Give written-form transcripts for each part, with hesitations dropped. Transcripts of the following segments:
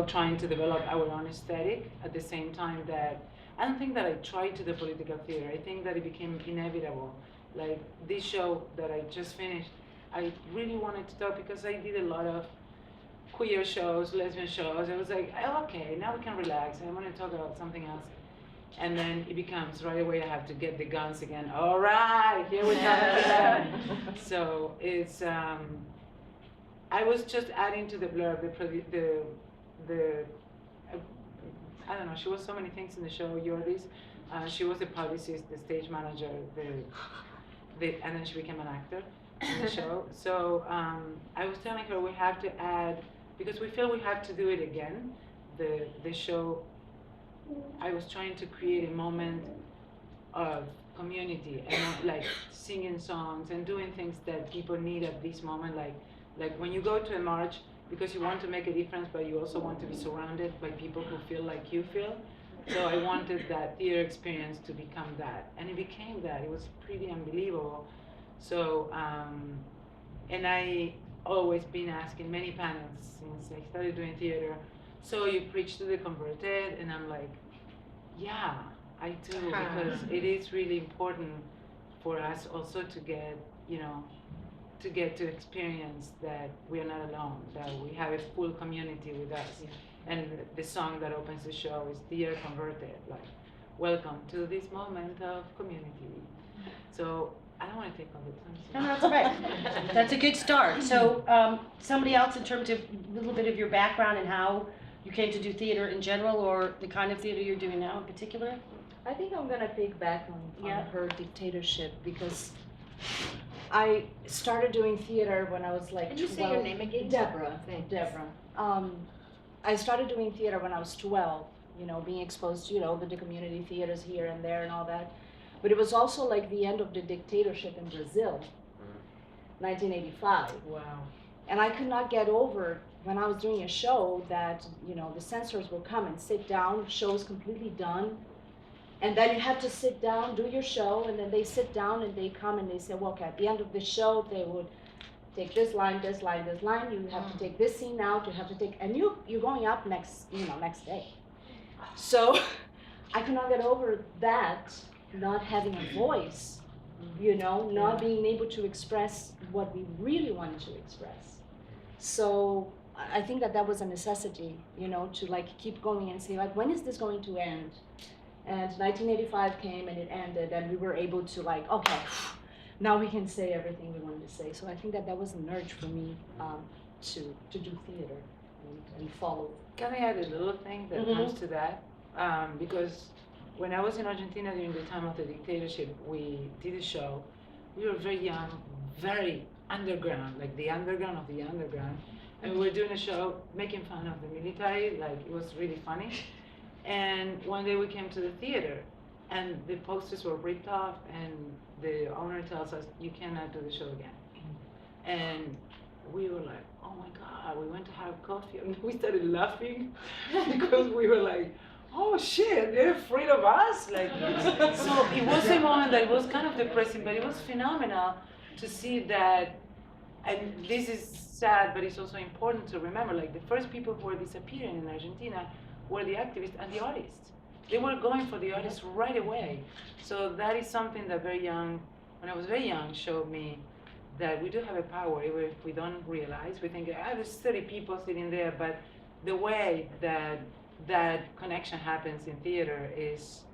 trying to develop our own aesthetic at the same time that I don't think that I tried to do political theater. I think that it became inevitable. Like this show that I just finished, I really wanted to talk because I did a lot of queer shows, lesbian shows. I was like, oh, okay, now we can relax. I want to talk about something else. And then it becomes right away I have to get the guns again. All right, here we go again. So it's I was just adding to the blurb the I don't know. She was so many things in the show. Yordis, she was the publicist, the stage manager, and then she became an actor in the show. So I was telling her we have to add because we feel we have to do it again. The show. I was trying to create a moment of community and not like singing songs and doing things that people need at this moment, like when you go to a march because you want to make a difference, but you also want to be surrounded by people who feel like you feel. So I wanted that theater experience to become that, and it became that. It was pretty unbelievable. So and I always been asking many panels since I started doing theater. So you preach to the converted, and I'm like, yeah, I do, because it is really important for us also to get, to experience that we are not alone, that we have a full community with us. Yeah. And the song that opens the show is Dear Converted, like, welcome to this moment of community. So I don't want to take all the time. No, that's right. That's a good start. So somebody else in terms of a little bit of your background and how you came to do theater in general, or the kind of theater you're doing now in particular? I think I'm gonna piggyback on her dictatorship, because I started doing theater when I was like 12. Can you say your name again? Debora. Debora. I started doing theater when I was 12, being exposed to, the community theaters here and there and all that. But it was also like the end of the dictatorship in Brazil, 1985. Wow. And I could not get over when I was doing a show that, the censors will come and sit down, show is completely done. And then you have to sit down, do your show, and then they sit down and they come and they say, well, okay, at the end of the show, they would take this line, this line, this line, you have to take this scene out, you have to take, and you're going up next day. So I could not get over that, not having a voice, not being able to express what we really wanted to express. So I think that was a necessity, to like keep going and say, like, when is this going to end? And 1985 came and it ended, and we were able to like, okay, now we can say everything we wanted to say. So I think that was an urge for me to do theater and follow. Can I add a little thing that comes to that? Because when I was in Argentina during the time of the dictatorship, we did a show. We were very young, very underground, like the underground of the underground. And we were doing a show making fun of the military, like it was really funny. And one day we came to the theater and the posters were ripped off, and the owner tells us, you cannot do the show again. And we were like, oh my God, we went to have coffee, and we started laughing because we were like, oh shit, they're afraid of us. Like, so it was a moment that was kind of depressing, but it was phenomenal to see that. And this is sad, but it's also important to remember, like the first people who were disappearing in Argentina were the activists and the artists. They were going for the artists right away. So that is something that when I was very young, showed me that we do have a power, even if we don't realize. We think, there's 30 people sitting there, but the way that connection happens in theater is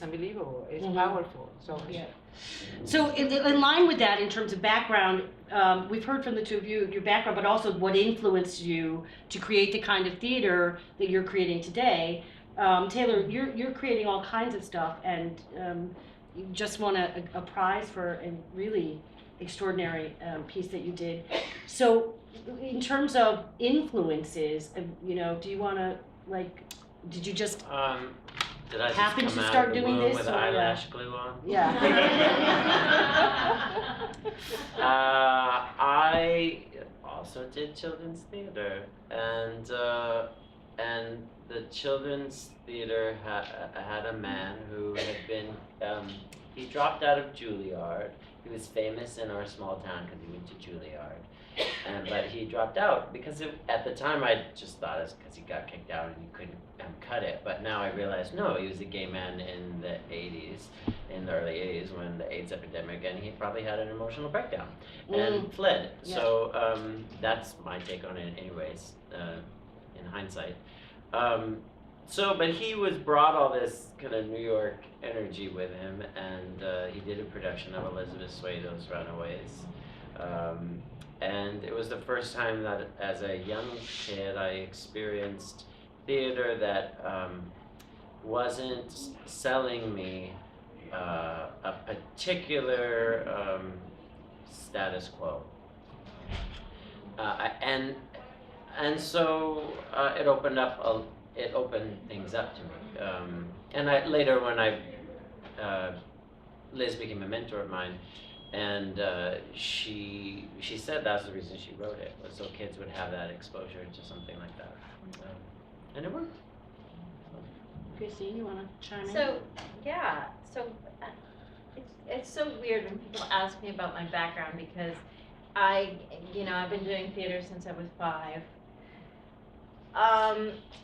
unbelievable. It's powerful. So yeah. So in line with that, in terms of background, we've heard from the two of you your background, but also what influenced you to create the kind of theater that you're creating today. Taylor, you're creating all kinds of stuff, and you just won a prize for a really extraordinary piece that you did. So in terms of influences, do you want to, like, did you just did I happen just to come start out of the doing womb this, with or eyelash glue on? Yeah. I also did children's theater, and the children's theater had a man who had been he dropped out of Juilliard, he was famous in our small town because he went to Juilliard. But he dropped out because at the time I just thought it's because he got kicked out and he couldn't cut it. But now I realize, no, he was a gay man in the 80s, in the early 80s when the AIDS epidemic, and he probably had an emotional breakdown and fled. Yeah. So that's my take on it anyways, in hindsight. But he brought all this kind of New York energy with him, and he did a production of Elizabeth Swado's Runaways. And it was the first time that as a young kid I experienced theater that wasn't selling me a particular status quo. And so it opened things up to me. And later when Liz became a mentor of mine, and she said that's the reason she wrote it, was so kids would have that exposure to something like that. And it worked. Kristin, you want to chime in? So, yeah, it's so weird when people ask me about my background because I've been doing theater since I was 5.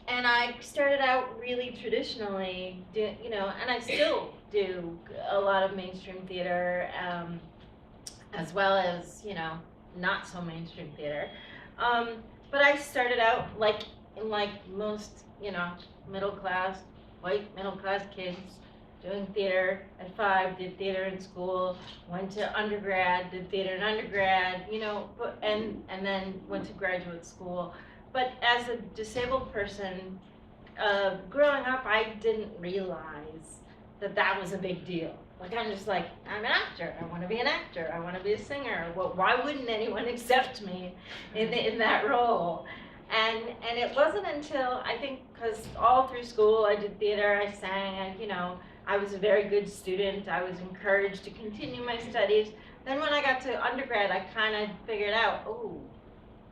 And I started out really traditionally, and I still do a lot of mainstream theater, as well as, not so mainstream theater. But I started out like most, white middle class kids doing theater at 5, did theater in school, went to undergrad, did theater in undergrad, and then went to graduate school. But as a disabled person, growing up, I didn't realize that was a big deal. Like, I'm just like, I'm an actor. I want to be an actor. I want to be a singer. Well, why wouldn't anyone accept me in that role? And it wasn't until, I think, because all through school I did theater, I sang, I was a very good student. I was encouraged to continue my studies. Then when I got to undergrad, I kind of figured out,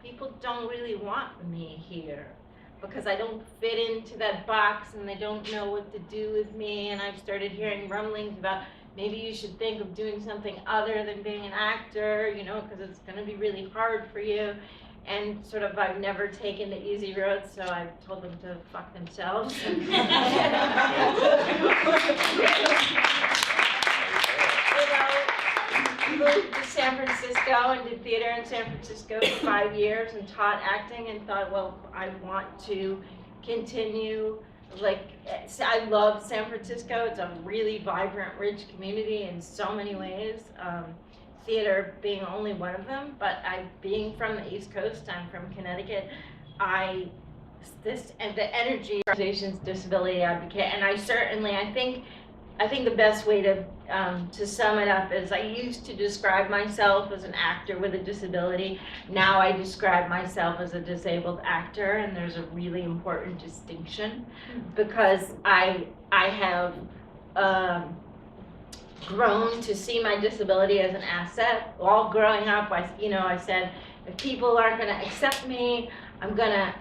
people don't really want me here because I don't fit into that box and they don't know what to do with me. And I've started hearing rumblings about maybe you should think of doing something other than being an actor, because it's going to be really hard for you. And sort of I've never taken the easy road, so I've told them to fuck themselves. Moved to San Francisco and did theater in San Francisco for 5 years and taught acting and thought, well, I want to continue. I love San Francisco. It's a really vibrant, rich community in so many ways. Theater being only one of them, but being from the East Coast, I'm from Connecticut. And the energy organizations, disability advocate, and I think the best way to sum it up is I used to describe myself as an actor with a disability. Now I describe myself as a disabled actor, and there's a really important distinction because I have grown to see my disability as an asset. All growing up, I said, if people aren't going to accept me, I'm gonna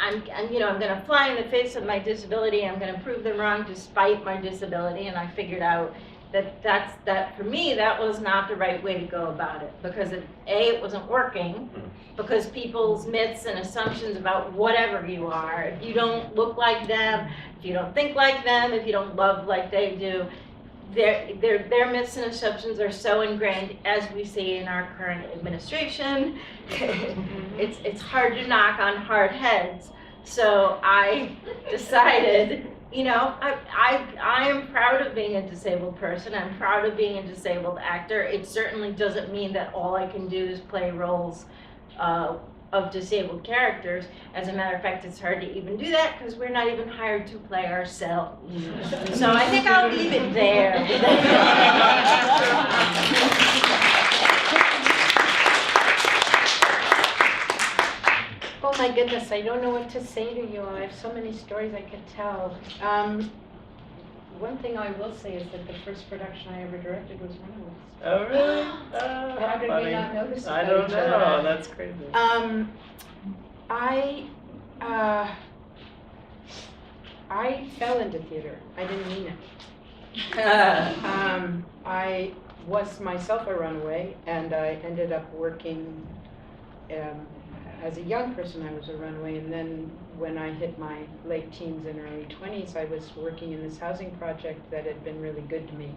fly in the face of my disability. I'm gonna prove them wrong despite my disability. And I figured out that for me, that was not the right way to go about it because it wasn't working because people's myths and assumptions about whatever you are, if you don't look like them, if you don't think like them, if you don't love like they do, their myths and assumptions are so ingrained, as we see in our current administration. It's hard to knock on hard heads. So I decided, I am proud of being a disabled person. I'm proud of being a disabled actor. It certainly doesn't mean that all I can do is play roles of disabled characters. As a matter of fact, it's hard to even do that because we're not even hired to play ourselves. So I think I'll leave it there. Oh my goodness, I don't know what to say to you. I have so many stories I could tell. One thing I will say is that the first production I ever directed was Runaways. Oh, really? How did we not know this I about don't each other? know. That's crazy. I fell into theater. I didn't mean it. I was myself a runaway, and I ended up working, as a young person I was a runaway, and then when I hit my late teens and early 20s, I was working in this housing project that had been really good to me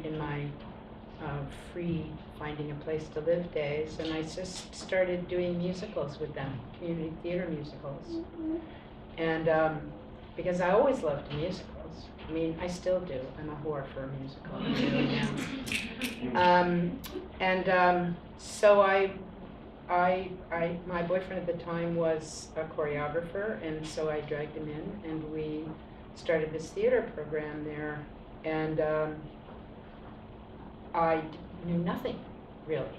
in my free finding a place to live days, and I just started doing musicals with them, community theater musicals. And because I always loved musicals. I mean, I still do. I'm a whore for a musical. I really am. So my boyfriend at the time was a choreographer, and so I dragged him in, and we started this theater program there. And I knew nothing really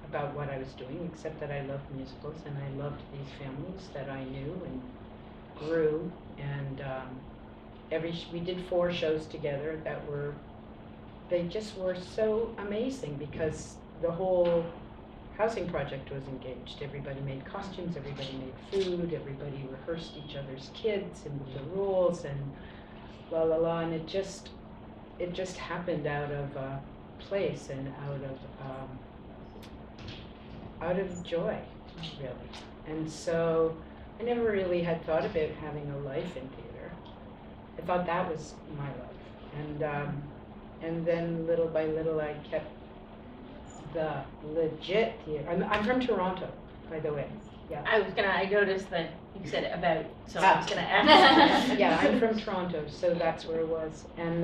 about what I was doing, except that I loved musicals and I loved these families that I knew and grew. And we did 4 shows together they just were so amazing, because the whole housing project was engaged. Everybody made costumes, everybody made food, everybody rehearsed each other's kids and the rules and la la la, and it just happened out of place and out of joy, really. And so I never really had thought about having a life in theater. I thought that was my life, and then little by little I kept the legit theater. I'm from Toronto, by the way. Yeah. I noticed that you said about, so Ah. I was gonna ask. Yeah, I'm from Toronto, so that's where it was. And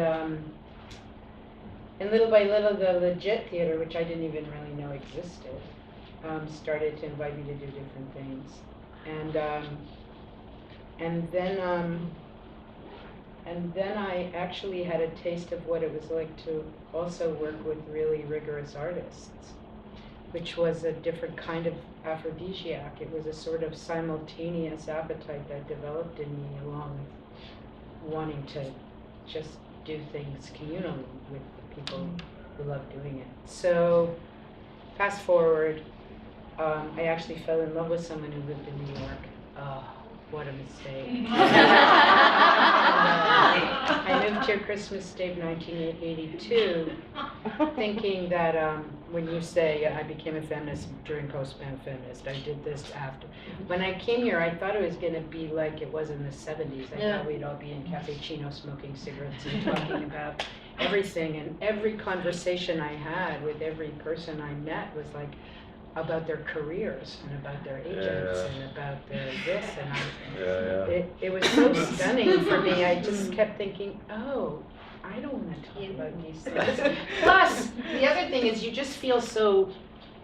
little by little, the legit theater, which I didn't even really know existed, started to invite me to do different things. And then I actually had a taste of what it was like to also work with really rigorous artists, which was a different kind of aphrodisiac. It was a sort of simultaneous appetite that developed in me, along with wanting to just do things communally with the people who love doing it. So fast forward, I actually fell in love with someone who lived in New York. Oh, what a mistake. I moved here Christmas Day of 1982, thinking that when you say I became a feminist during post-ban feminist, I did this after. When I came here, I thought it was going to be like it was in the 70s. I thought we'd all be in Cappuccino smoking cigarettes and talking about everything. And every conversation I had with every person I met was like about their careers and about their agents and about their this. And it was so stunning for me. I just kept thinking, oh, I don't want to talk about these things. Plus, the other thing is you just feel so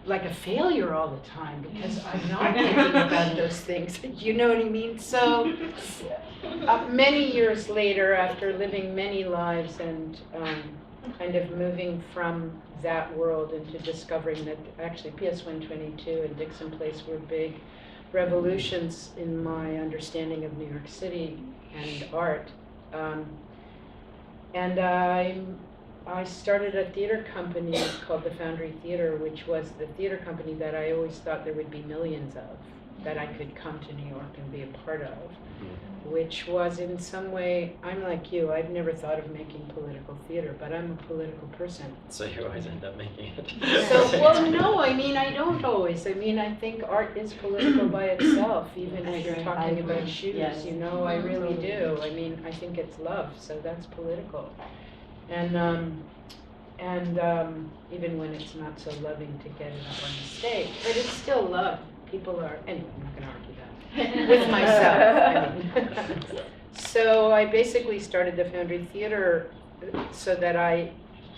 like a failure all the time because I'm not thinking about those things. You know what I mean? So many years later, after living many lives and kind of moving from that world into discovering that actually PS 122 and Dixon Place were big revolutions in my understanding of New York City and art. And I started a theater company called the Foundry Theater, which was the theater company that I always thought there would be millions of, that I could come to New York and be a part of, which was in some way, I'm like you, I've never thought of making political theater, but I'm a political person. So you always end up making it. So, well, no, I mean, I don't always. I mean, I think art is political by itself, even if you're talking about shoes, you know, I really do. I mean, I think it's love, so that's political. And even when it's not so loving to get it up on the stage, but it's still love. People are, anyway, I'm not gonna argue that. With myself, I mean. So I basically started the Foundry Theater so that I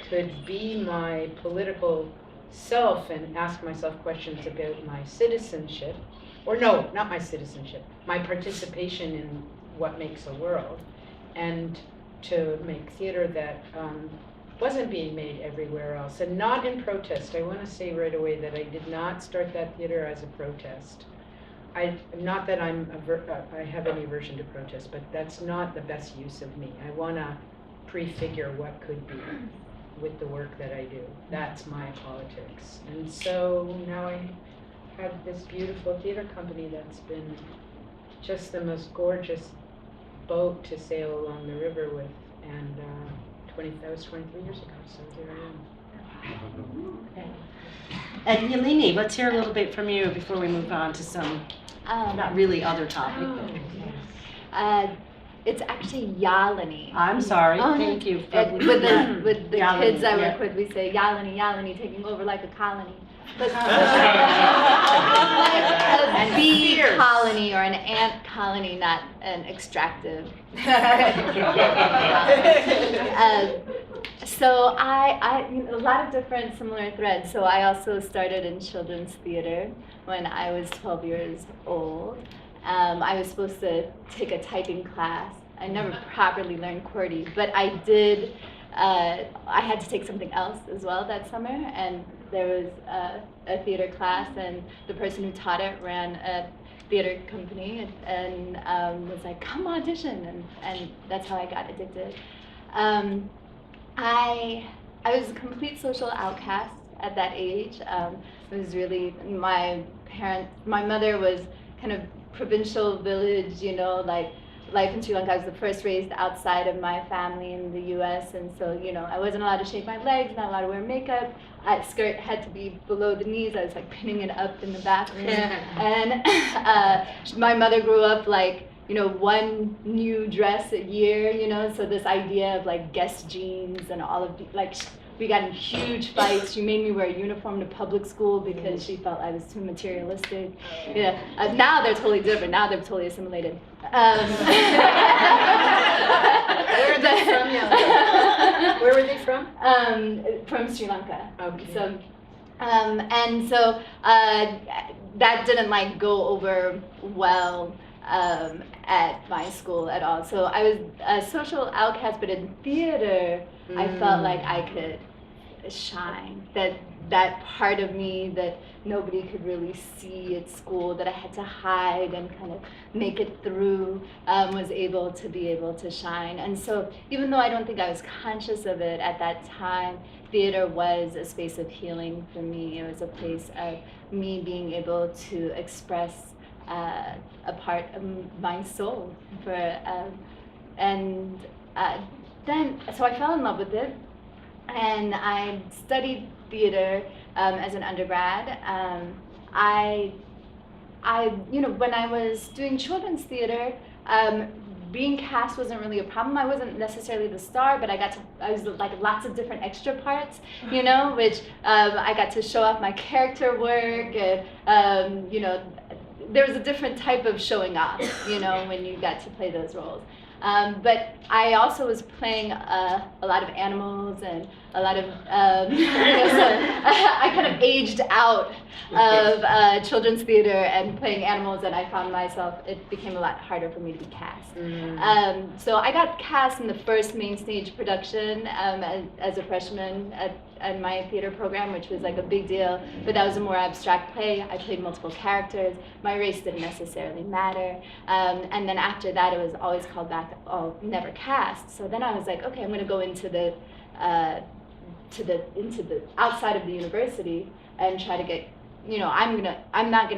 could be my political self and ask myself questions about my citizenship, or no, not my citizenship, my participation in what makes a world, and to make theater that wasn't being made everywhere else, and not in protest. I want to say right away that I did not start that theater as a protest. Not that I have any aversion to protest, but that's not the best use of me. I want to prefigure what could be with the work that I do. That's my politics. And so now I have this beautiful theater company that's been just the most gorgeous boat to sail along the river with, and that was 23 years ago, so here I am. And Yalini, let's hear a little bit from you before we move on to some, not really other topic. It's actually Yalini. I'm sorry, Oh, no. thank you. With the Yalini, kids I work yeah. with, we say Yalini, Yalini, taking over like a colony. But like a bee colony or an ant colony, not an extractive. So I a lot of different similar threads. So I also started in children's theater when I was 12 years old. I was supposed to take a typing class. I never properly learned QWERTY, but I did. I had to take something else as well that summer, and there was a theater class, and the person who taught it ran a theater company and was like, come audition, and that's how I got addicted. I was a complete social outcast at that age. It was really, my mother was kind of provincial village, you know, like life in Sri Lanka. I was the first raised outside of my family in the US, and so, you know, I wasn't allowed to shave my legs, not allowed to wear makeup. Skirt had to be below the knees. I was like pinning it up in the bathroom. And my mother grew up like, you know, one new dress a year, you know, so this idea of like Guess jeans and all of the, like, we got in huge fights. She made me wear a uniform to public school because she felt I was too materialistic. Yeah. Now they're totally different. Now they're totally assimilated. Where are they from, Yalini? Where were they from? From Sri Lanka. Okay. So, and so that didn't like go over well at my school at all. So I was a social outcast, but in theater, I felt like I could shine. That part of me that nobody could really see at school, that I had to hide and kind of make it through, was able to shine. And so even though I don't think I was conscious of it at that time, theater was a space of healing for me. It was a place of me being able to express a part of my soul. Then, so I fell in love with it, and I studied theater as an undergrad. You know, when I was doing children's theater, being cast wasn't really a problem. I wasn't necessarily the star, but I was like lots of different extra parts, you know, which I got to show off my character work, and you know, there was a different type of showing off, you know, when you got to play those roles. But I also was playing a lot of animals and a lot of, you know, so I kind of aged out of children's theater and playing animals, and I found myself, it became a lot harder for me to be cast. So I got cast in the first main stage production as a freshman at my theater program, which was like a big deal, but that was a more abstract play. I played multiple characters. My race didn't necessarily matter. And then after that, it was always called back, oh, never cast. So then I was like, okay, I'm gonna go into the outside of the university and try to get, you know, I'm not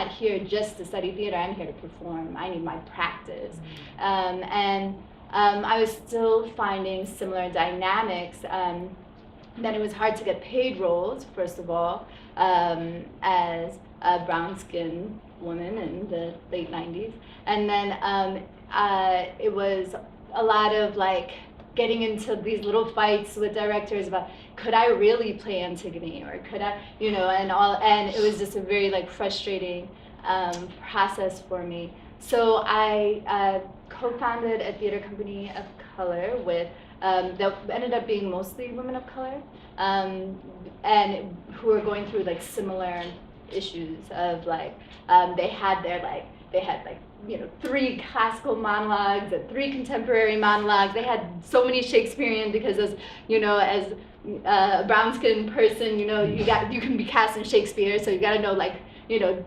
here just to study theater. I'm here to perform. I need my practice. I was still finding similar dynamics. That it was hard to get paid roles, first of all, as a brown-skinned woman in the late 90s. And then it was a lot of like getting into these little fights with directors about, could I really play Antigone, or could I, you know, and it was just a very like frustrating process for me. So I co-founded a theater company of color with that ended up being mostly women of color, and who were going through like similar issues of like they had you know 3 classical monologues and 3 contemporary monologues. They had so many Shakespearean because as you know, as a brown-skinned person, you know, you can be cast in Shakespeare, so you got to know like, you know,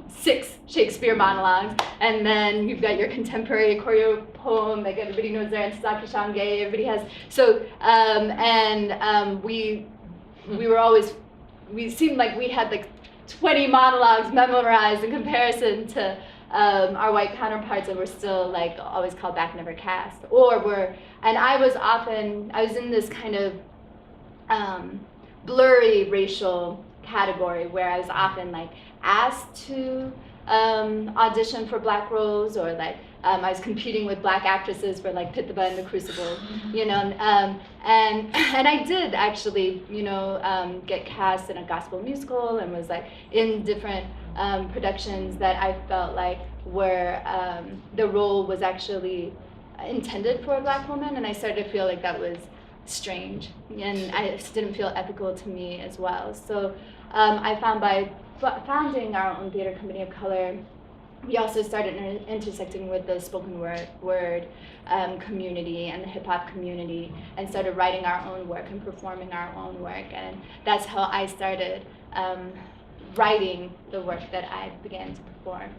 6 Shakespeare monologues, and then you've got your contemporary choreo poem, like everybody knows their Sasaki Shange, everybody has, so, we seemed like we had like 20 monologues memorized in comparison to our white counterparts, and we're still like always called back, never cast, and I was in this kind of blurry racial category where I was often like asked to audition for black roles, or like I was competing with black actresses for like Pit the Butt and the Crucible, you know, and I did actually, you know, get cast in a gospel musical and was like in different productions that I felt like were the role was actually intended for a black woman, and I started to feel like that was strange, and I just didn't feel ethical to me as well. So I found by founding our own theater company of color, we also started intersecting with the spoken word community and the hip hop community, and started writing our own work and performing our own work, and that's how I started writing the work that I began to perform.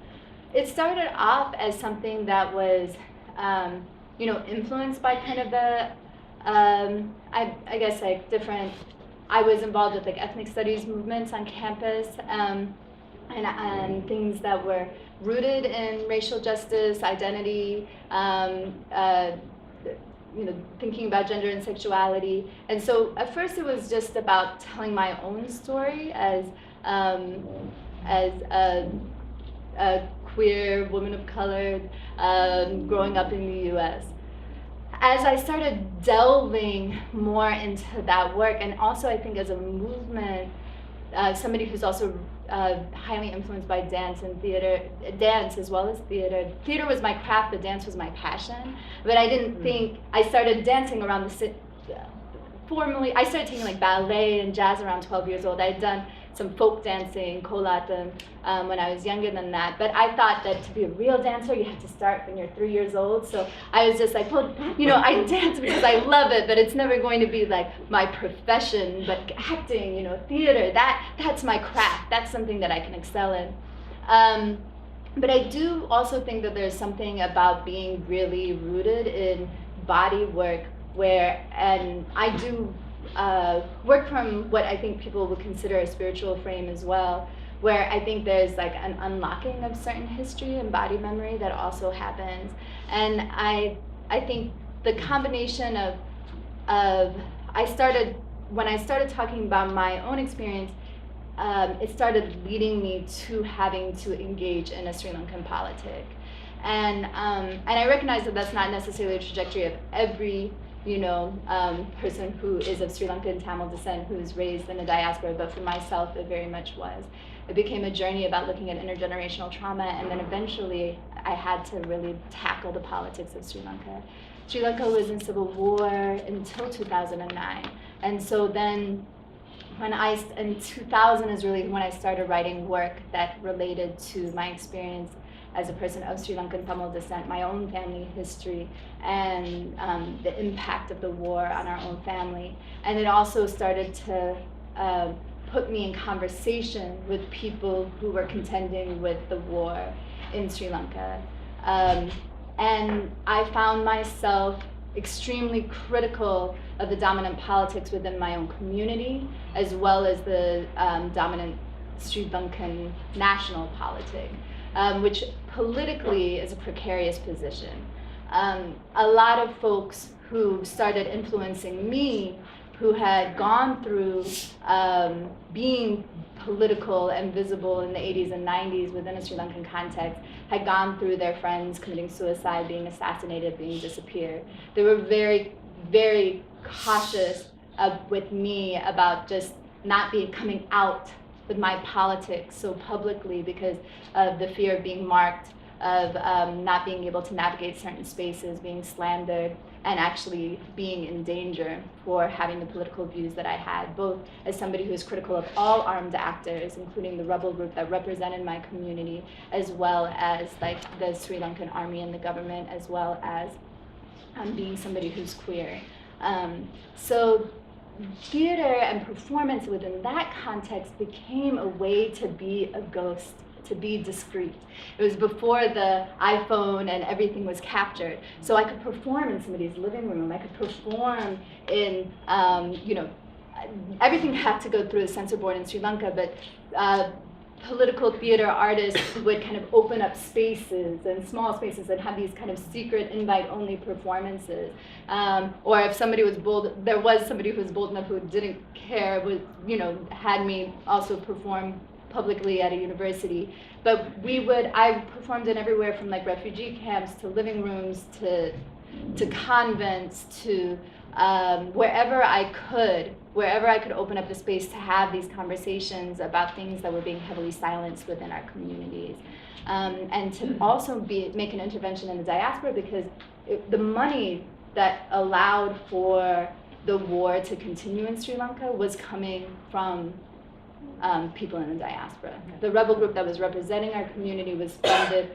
It started off as something that was, you know, influenced by kind of the, I guess like different. I was involved with like ethnic studies movements on campus, and things that were rooted in racial justice, identity, you know, thinking about gender and sexuality. And so at first it was just about telling my own story as a queer woman of color growing up in the U.S. As I started delving more into that work, and also I think as a movement, somebody who's also highly influenced by dance and theater, dance as well as theater. Theater was my craft, but dance was my passion. But I didn't think, I started dancing around formally, I started taking like ballet and jazz around 12 years old. I had done some folk dancing, koolatam, when I was younger than that. But I thought that to be a real dancer, you have to start when you're 3 years old. So I was just like, well, you know, I dance because I love it, but it's never going to be like my profession. But acting, you know, theater, that's my craft. That's something that I can excel in. But I do also think that there's something about being really rooted in body work and I do work from what I think people would consider a spiritual frame as well, where I think there's like an unlocking of certain history and body memory that also happens. And I think the combination when I started talking about my own experience, it started leading me to having to engage in a Sri Lankan politic. And I recognize that that's not necessarily a trajectory of every person who is of Sri Lankan Tamil descent who's raised in a diaspora, but for myself it very much was. It became a journey about looking at intergenerational trauma, and then eventually I had to really tackle the politics of Sri Lanka. Sri Lanka was in civil war until 2009, and so then in 2000 is really when I started writing work that related to my experience as a person of Sri Lankan Tamil descent, my own family history, and the impact of the war on our own family. And it also started to put me in conversation with people who were contending with the war in Sri Lanka. And I found myself extremely critical of the dominant politics within my own community, as well as the dominant Sri Lankan national politic. Which politically is a precarious position. A lot of folks who started influencing me, who had gone through being political and visible in the 80s and 90s within a Sri Lankan context, had gone through their friends committing suicide, being assassinated, being disappeared. They were very, very cautious with me about just not coming out with my politics so publicly because of the fear of being marked, of not being able to navigate certain spaces, being slandered, and actually being in danger for having the political views that I had, both as somebody who is critical of all armed actors, including the rebel group that represented my community, as well as like the Sri Lankan army and the government, as well as being somebody who's queer. So theater and performance within that context became a way to be a ghost, to be discreet. It was before the iPhone and everything was captured. So I could perform in somebody's living room. I could perform in, everything had to go through the censor board in Sri Lanka, but political theater artists would kind of open up spaces and small spaces and have these kind of secret invite-only performances. Or if somebody was bold, there was somebody who was bold enough who didn't care, would, had me also perform publicly at a university. But I performed in everywhere from like refugee camps to living rooms to convents to wherever I could open up the space to have these conversations about things that were being heavily silenced within our communities. And to also make an intervention in the diaspora, because the money that allowed for the war to continue in Sri Lanka was coming from people in the diaspora. The rebel group that was representing our community was funded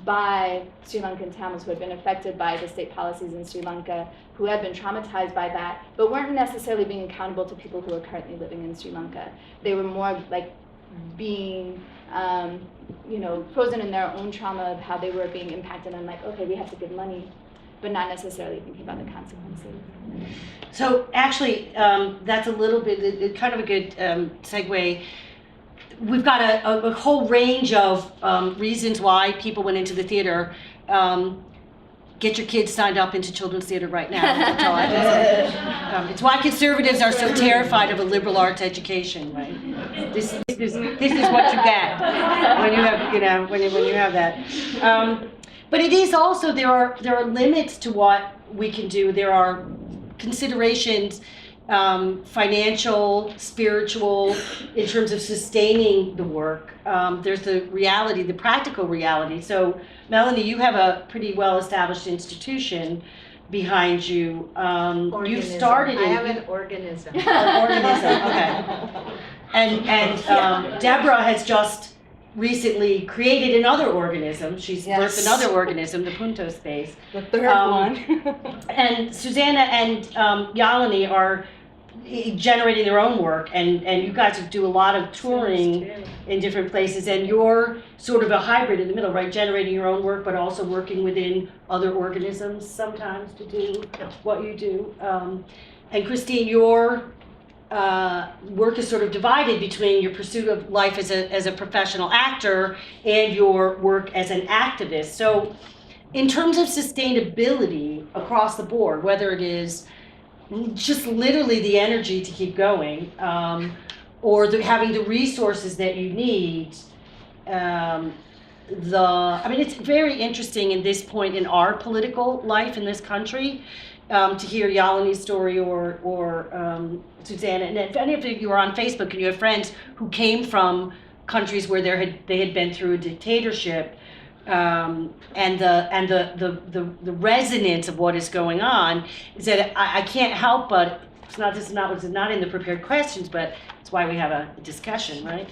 by Sri Lankan Tamils who had been affected by the state policies in Sri Lanka, who had been traumatized by that, but weren't necessarily being accountable to people who are currently living in Sri Lanka. They were more like being, frozen in their own trauma of how they were being impacted, and like, okay, we have to give money, but not necessarily thinking about the consequences. So actually, that's a little bit, kind of a good segue. We've got a whole range of reasons why people went into the theater. Get your kids signed up into children's theater right now. That's all I can say. It's why conservatives are so terrified of a liberal arts education, right? This is what you get when you have, when you have that. But it is also, there are limits to what we can do. There are considerations, financial, spiritual, in terms of sustaining the work. There's the reality, the practical reality. So, Melanie, you have a pretty well-established institution behind you. You've started. I have an organism. Organism, okay. And Debora has just recently created another organism. She's birthed another organism, the Punto Space. The third one. And Susana and Yalini are generating their own work, and you guys do a lot of touring in different places, and you're sort of a hybrid in the middle, right? Generating your own work, but also working within other organisms sometimes to do what you do. And Kristin, your work is sort of divided between your pursuit of life as a professional actor and your work as an activist. So in terms of sustainability across the board, whether it is just literally the energy to keep going, or having the resources that you need, it's very interesting in this point in our political life in this country, to hear Yalini's story or Susana. And if any of you are on Facebook and you have friends who came from countries where they had been through a dictatorship, and the resonance of what is going on, is that I can't help but, this is not in the prepared questions, but it's why we have a discussion, right?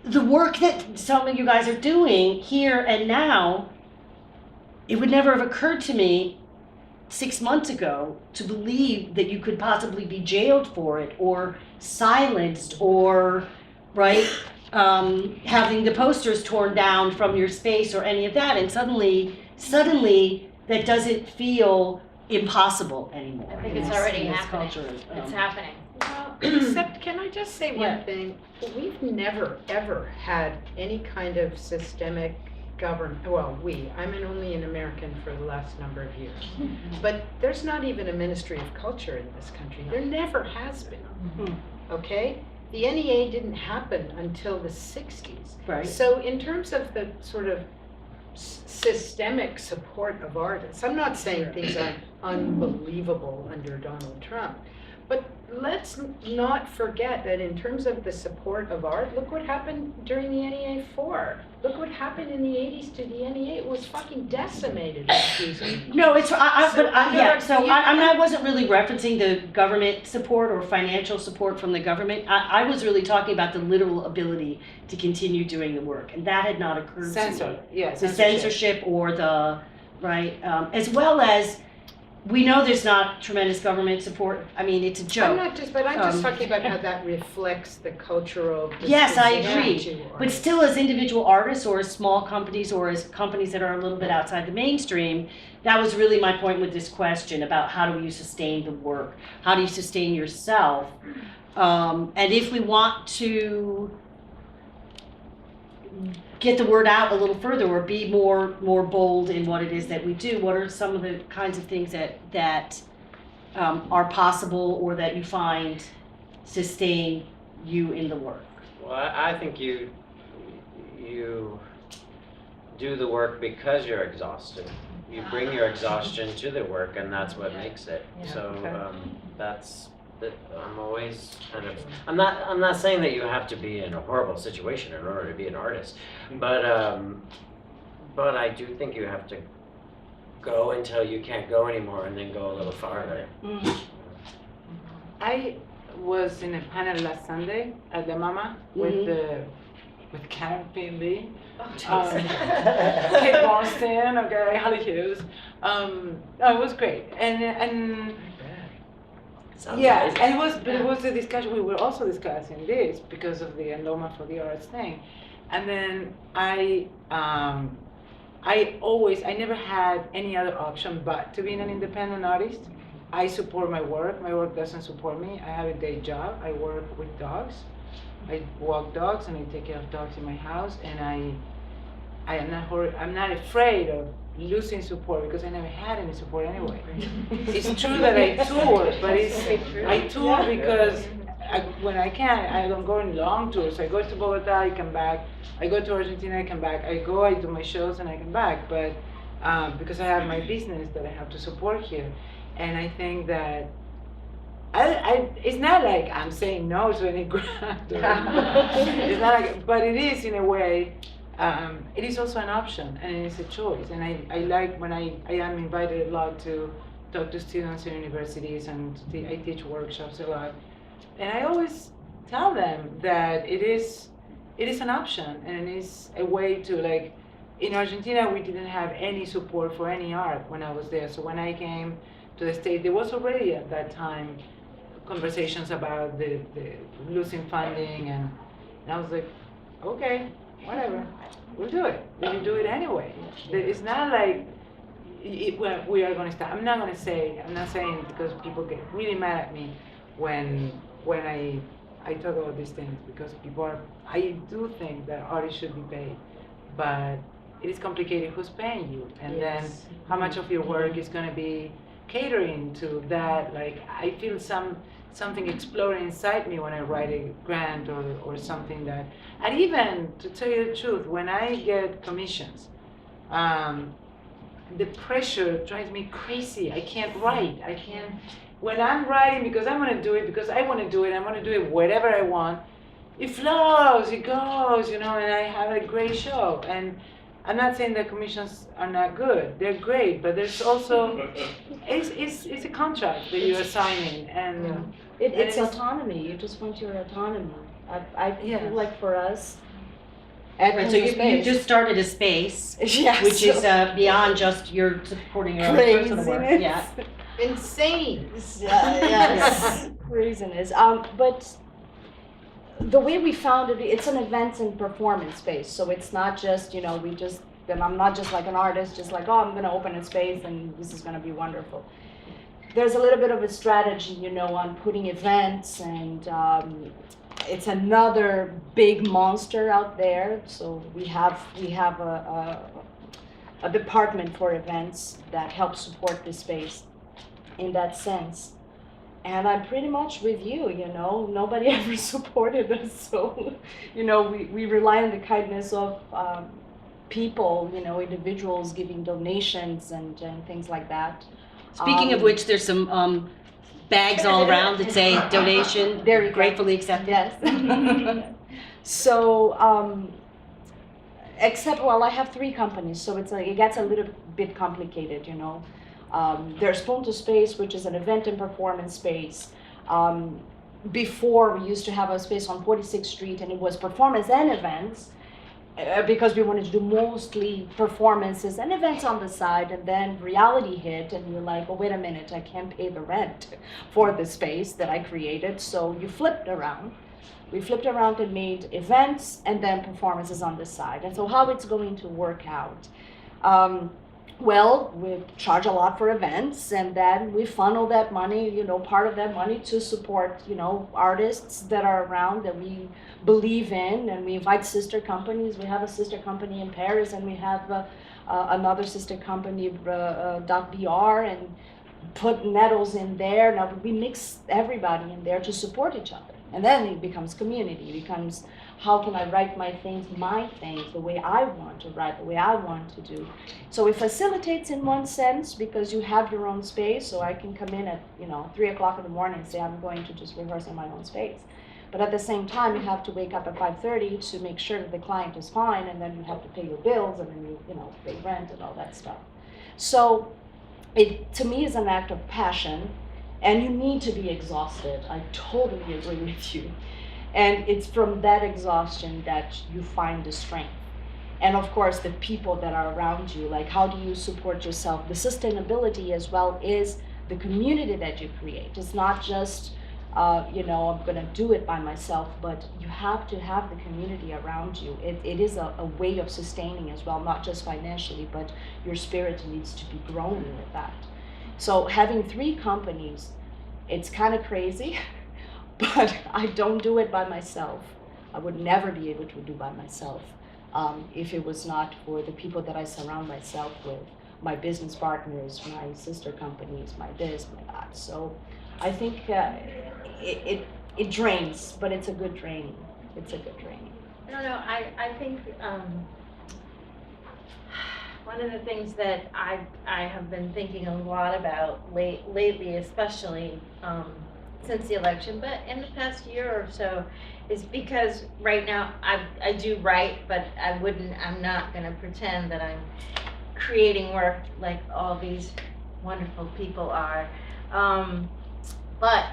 The work that some of you guys are doing here and now, it would never have occurred to me 6 months ago to believe that you could possibly be jailed for it, or silenced, or, right? Having the posters torn down from your space or any of that, and suddenly that doesn't feel impossible anymore. I think it's already happening. It's happening. Well, except, can I just say one thing? We've never, ever had any kind of systemic government. Well, I'm only an American for the last number of years. But there's not even a Ministry of Culture in this country. There never has been. Okay? The NEA didn't happen until the 60s. Right. So in terms of the sort of systemic support of artists, I'm not saying things are unbelievable under Donald Trump, but let's not forget that in terms of the support of art, look what happened during the NEA 4. Look what happened in the 80s to the NEA. It was fucking decimated, excuse me. No, it's, I wasn't really referencing the government support or financial support from the government. I was really talking about the literal ability to continue doing the work, and that had not occurred to me. The censorship or the, right, as well as, we know there's not tremendous government support. I mean, it's a joke. I'm just talking about how that reflects the cultural. Yes, I agree. But still, as individual artists, or as small companies, or as companies that are a little bit outside the mainstream, that was really my point with this question about how do you sustain the work? How do you sustain yourself? And if we want to get the word out a little further or be more bold in what it is that we do, what are some of the kinds of things that are possible or that you find sustain you in the work? Well, I think you do the work because you're exhausted. You bring your exhaustion to the work, and that's what makes it. Yeah. So Okay. that's that. I'm always kind of. I'm not saying that you have to be in a horrible situation in order to be an artist, but I do think you have to go until you can't go anymore, and then go a little farther. I was in a panel last Sunday at the Mama with Karen Finley, Kate Marston, okay, Holly Hughes. It was great, and Sounds yeah, amazing. and it was a discussion. We were also discussing this because of the endowment for the arts thing, and then I never had any other option but to being an independent artist. I support my work. My work doesn't support me. I have a day job. I work with dogs. I walk dogs and I take care of dogs in my house. And I'm not afraid of losing support because I never had any support anyway. It's true that I tour, but I tour because when I can, I don't go on long tours. I go to Bogota, I come back. I go to Argentina, I come back. I do my shows and I come back. But because I have my business that I have to support here. And I think that it's not like I'm saying no to any grant. It's not like, but it is in a way. It is also an option and it is a choice. And I like when I am invited a lot to talk to students in universities and I teach workshops a lot. And I always tell them that it is an option and it is a way to like. In Argentina, we didn't have any support for any art when I was there. So when I came to the States, there was already at that time conversations about the losing funding, and I was like, okay, whatever, we'll do it. We will do it anyway. It's not like we are going to stop. I'm not saying because people get really mad at me when I talk about these things because I do think that artists should be paid, but it is complicated who's paying you, and then how much of your work is going to be catering to that. Like I feel something exploding inside me when I write a grant or something that, and even to tell you the truth, when I get commissions, the pressure drives me crazy. I can't write. When I'm writing because I'm going to do it because I want to do it. I want to do it whatever I want. It flows. It goes. And I have a great show. And I'm not saying that commissions are not good. They're great, but there's also it's a contract that you're signing, and It's autonomy. You just want your autonomy. I feel like for us, Right, so you just started a space, yes, which is beyond just you're supporting your own personal work. craziness. Yeah. Insane. Yes, craziness. But the way we found it, it's an events and performance space. So it's not just, then I'm not just like an artist, just like, I'm going to open a space and this is going to be wonderful. There's a little bit of a strategy, on putting events and it's another big monster out there. So we have a department for events that helps support the space in that sense. And I'm pretty much with you, nobody ever supported us. So, we rely on the kindness of people, individuals giving donations and things like that. Speaking of which, there's some bags all around that say donation, There you go. gratefully accepted. Yes. So, except, I have 3 companies, so it's it gets a little bit complicated, There's Spoon to Space, which is an event and performance space. Before, we used to have a space on 46th Street, and it was performance and events, because we wanted to do mostly performances and events on the side. And then reality hit, and you're like, wait a minute, I can't pay the rent for the space that I created. So you flipped around. We flipped around and made events and then performances on the side. And so how it's going to work out. Well, we charge a lot for events, and then we funnel that money, part of that money to support, artists that are around that we believe in, and we invite sister companies. We have a sister company in Paris, and we have another sister company, .br, and put Nettles in there. Now we mix everybody in there to support each other, and then it becomes community. It becomes, how can I write my things, the way I want to write, the way I want to do. So it facilitates in one sense because you have your own space. So I can come in at 3 o'clock in the morning and say I'm going to just rehearse in my own space. But at the same time, you have to wake up at 5:30 to make sure that the client is fine, and then you have to pay your bills, and then you pay rent and all that stuff. So it, to me, is an act of passion, and you need to be exhausted. I totally agree with you. And it's from that exhaustion that you find the strength. And of course, the people that are around you, like how do you support yourself? The sustainability as well is the community that you create. It's not just, I'm gonna do it by myself, but you have to have the community around you. It is a way of sustaining as well, not just financially, but your spirit needs to be grown with that. So having 3 companies, it's kind of crazy. But I don't do it by myself. I would never be able to do by myself if it was not for the people that I surround myself with, my business partners, my sister companies, my this, my that. So I think it drains, but it's a good draining. It's a good draining. I don't know, I think one of the things that I have been thinking a lot about lately, especially since the election, but in the past year or so, is because right now I do write, but I'm not gonna pretend that I'm creating work like all these wonderful people are. But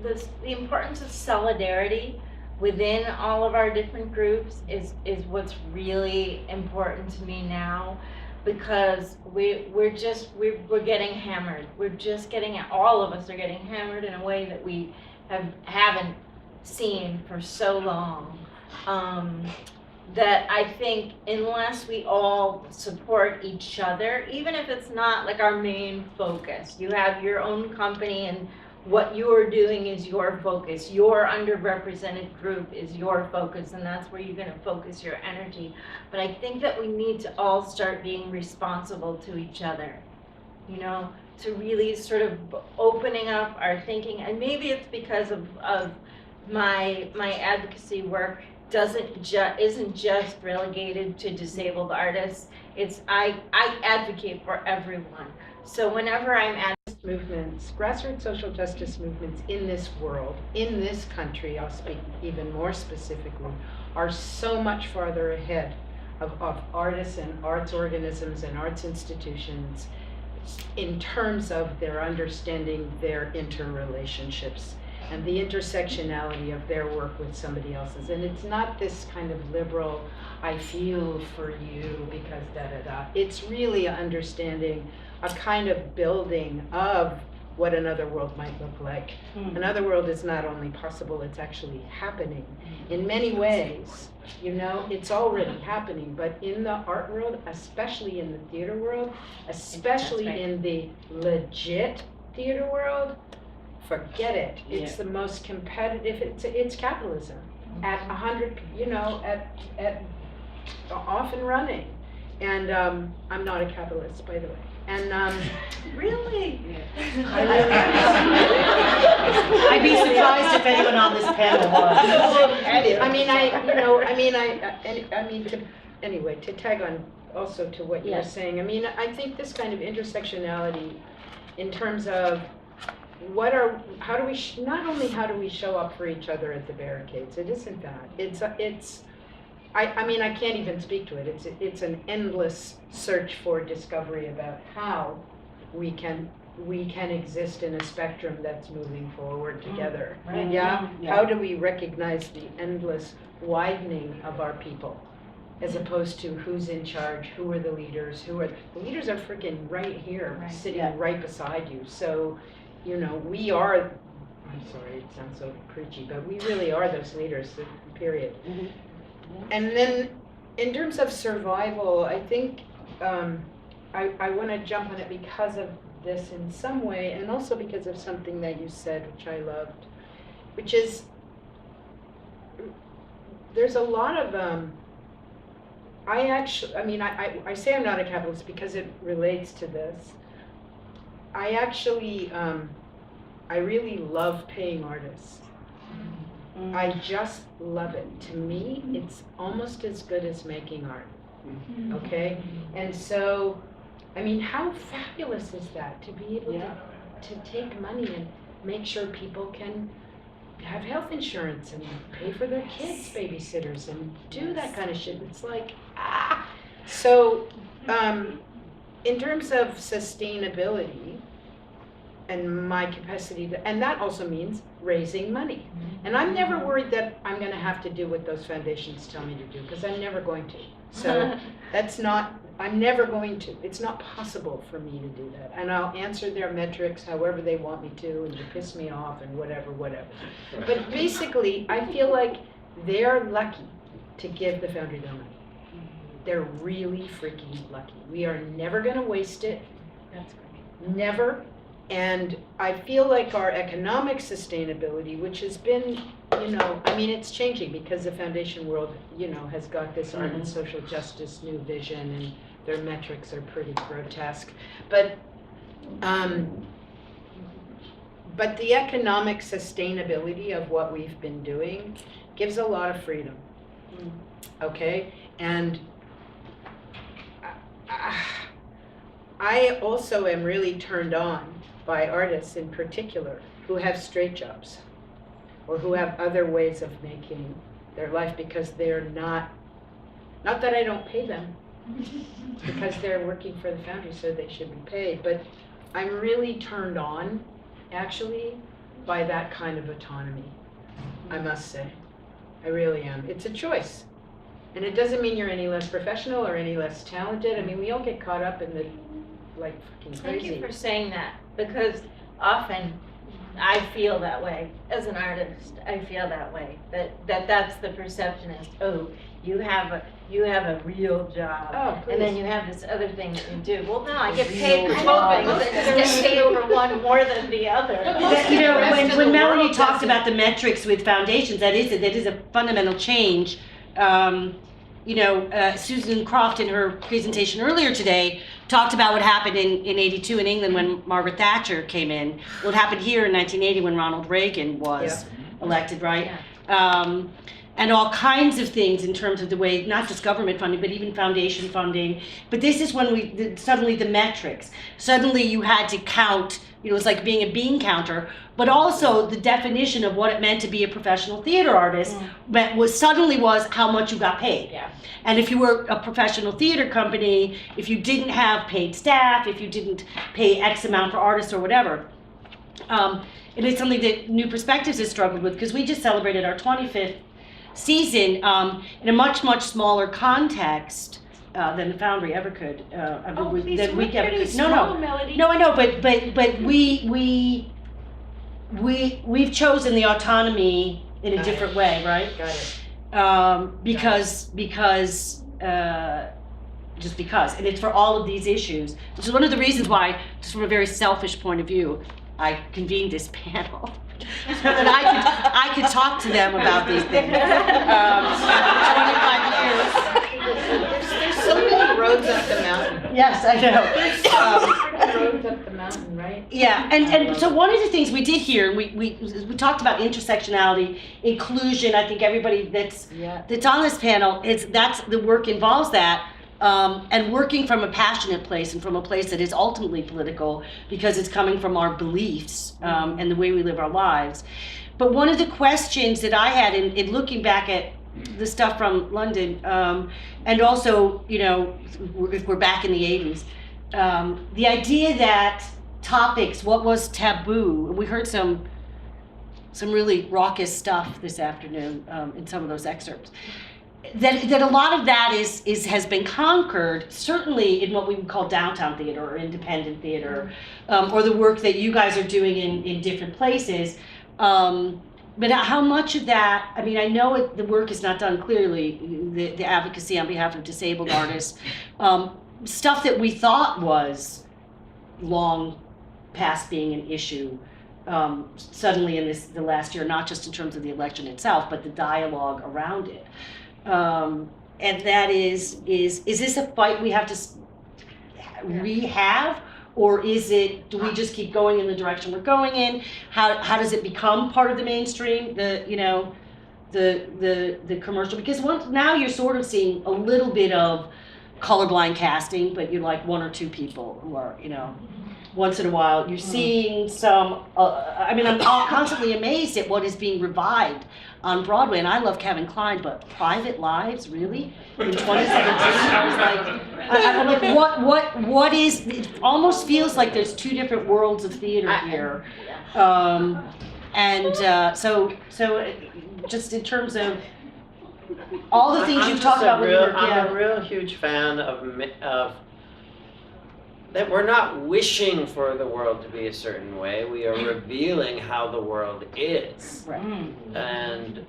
the importance of solidarity within all of our different groups is what's really important to me now, because we're getting hammered. All of us are getting hammered in a way that we haven't seen for so long. That I think unless we all support each other, even if it's not like our main focus, you have your own company and what you're doing is your focus. Your underrepresented group is your focus, and that's where you're going to focus your energy. But I think that we need to all start being responsible to each other, to really sort of opening up our thinking. And maybe it's because of my advocacy work isn't just relegated to disabled artists. I advocate for everyone. So whenever I'm at movements, grassroots social justice movements in this world, in this country, I'll speak even more specifically, are so much farther ahead of artists and arts organisms and arts institutions in terms of their understanding their interrelationships and the intersectionality of their work with somebody else's. And it's not this kind of liberal, I feel for you because da-da-da. It's really understanding a kind of building of what another world might look like. Another world is not only possible, it's actually happening in many ways. It's already happening, but in the art world, especially in the theater world, especially in the legit theater world, forget it. It's the most competitive, it's capitalism at 100, at off and running. And I'm not a capitalist, by the way. And really? I'd be surprised if anyone on this panel was. To tag on also to what you were saying, I think this kind of intersectionality in terms of how do we show up for each other at the barricades? It isn't that. I can't even speak to it. It's an endless search for discovery about how we can exist in a spectrum that's moving forward together. Right. Yeah? How do we recognize the endless widening of our people, as opposed to who's in charge, who are the leaders, the leaders are freaking right here, sitting right beside you. So, we are. I'm sorry, it sounds so preachy, but we really are those leaders. Period. And then in terms of survival, I think I want to jump on it because of this in some way, and also because of something that you said, which I loved, which is there's a lot of I say I'm not a capitalist because it relates to this. I actually I really love paying artists. I just love it. To me, it's almost as good as making art. Okay? And so, I mean, how fabulous is that to be able to take money and make sure people can have health insurance and pay for their kids' babysitters and do that kind of shit. It's like, ah. So, in terms of sustainability and my capacity to, and that also means raising money. And I'm never worried that I'm going to have to do what those foundations tell me to do, because I'm never going to. So that's not, I'm never going to. It's not possible for me to do that. And I'll answer their metrics however they want me to, and to piss me off and whatever. But basically, I feel like they're lucky to give the Foundry their money. They're really freaking lucky. We are never going to waste it. That's great. Never. And I feel like our economic sustainability, which has been, I mean, it's changing because the foundation world, has got this art and social justice new vision, and their metrics are pretty grotesque. But the economic sustainability of what we've been doing gives a lot of freedom. Okay? And I also am really turned on by artists in particular who have straight jobs or who have other ways of making their life, because they're not that I don't pay them, because they're working for the Foundry, so they should be paid, but I'm really turned on actually by that kind of autonomy, I must say. I really am. It's a choice. And it doesn't mean you're any less professional or any less talented. I mean, we all get caught up in the fucking crazy. Thank you for saying that, because often I feel that way as an artist. I feel that way, that's the perception is, oh, you have a real job, Oh, and then please. you have this other thing that you do. Well, no, I get paid for both things. I just get paid for one more than the other. When Melanie talked about the metrics with foundations, that is a fundamental change. Susan Croft in her presentation earlier today talked about what happened in 82 in England when Margaret Thatcher came in. What happened here in 1980 when Ronald Reagan was elected, right? Yeah. And all kinds of things in terms of the way, not just government funding, but even foundation funding. But this is when suddenly the metrics, suddenly you had to count, it was like being a bean counter, but also the definition of what it meant to be a professional theater artist was how much you got paid. Yeah. And if you were a professional theater company, if you didn't have paid staff, if you didn't pay X amount for artists or whatever, it is something that New Perspectives has struggled with, because we just celebrated our 25th season in a much, much smaller context than the Foundry ever could. Please, we're pretty small, Melody. No, I know, but we've chosen the autonomy in a different way, right? Got it. Because and it's for all of these issues, which is one of the reasons why, just from a very selfish point of view, I convened this panel. So that I could talk to them about these things. 25 years. There's so many roads up the mountain. Yes, I know. Roads up the mountain, right? Yeah, and so one of the things we did here, we talked about intersectionality, inclusion. I think everybody that's on this panel, that's the work involves that. And working from a passionate place and from a place that is ultimately political, because it's coming from our beliefs and the way we live our lives. But one of the questions that I had in looking back at the stuff from London, and also, if we're back in the 80s, the idea that topics, what was taboo, we heard some really raucous stuff this afternoon in some of those excerpts. That a lot of that has been conquered, certainly in what we would call downtown theater or independent theater, or the work that you guys are doing in different places. But how much of that, I mean, I know the work is not done clearly, the advocacy on behalf of disabled artists, stuff that we thought was long past being an issue, suddenly in the last year, not just in terms of the election itself, but the dialogue around it. And that is this a fight we have to re-have, or do we just keep going in the direction we're going in? How does it become part of the mainstream? The commercial, because now you're sort of seeing a little bit of colorblind casting, but you're like one or two people who are, once in a while you're seeing some. I mean, I'm constantly amazed at what is being revived on Broadway, and I love Kevin Kline, but Private Lives, really? In 2017, I was like, what is? It almost feels like there's two different worlds of theater here, so just in terms of all the things you've talked about. I'm a real huge fan of that we're not wishing for the world to be a certain way. We are revealing how the world is. Right. And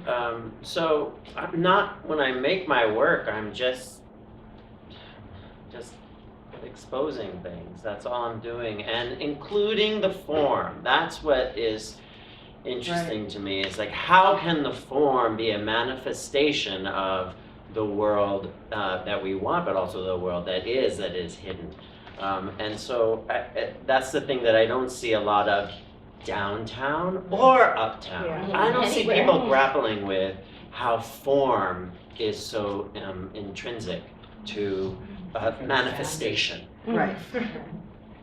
so I'm not, when I make my work, I'm just exposing things. That's all I'm doing, and including the form. That's what is interesting to me. It's like, how can the form be a manifestation of the world that we want, but also the world that is hidden? And so that's the thing that I don't see a lot of downtown or uptown. Yeah. I don't see Anywhere. people grappling with how form is so intrinsic to manifestation. Right.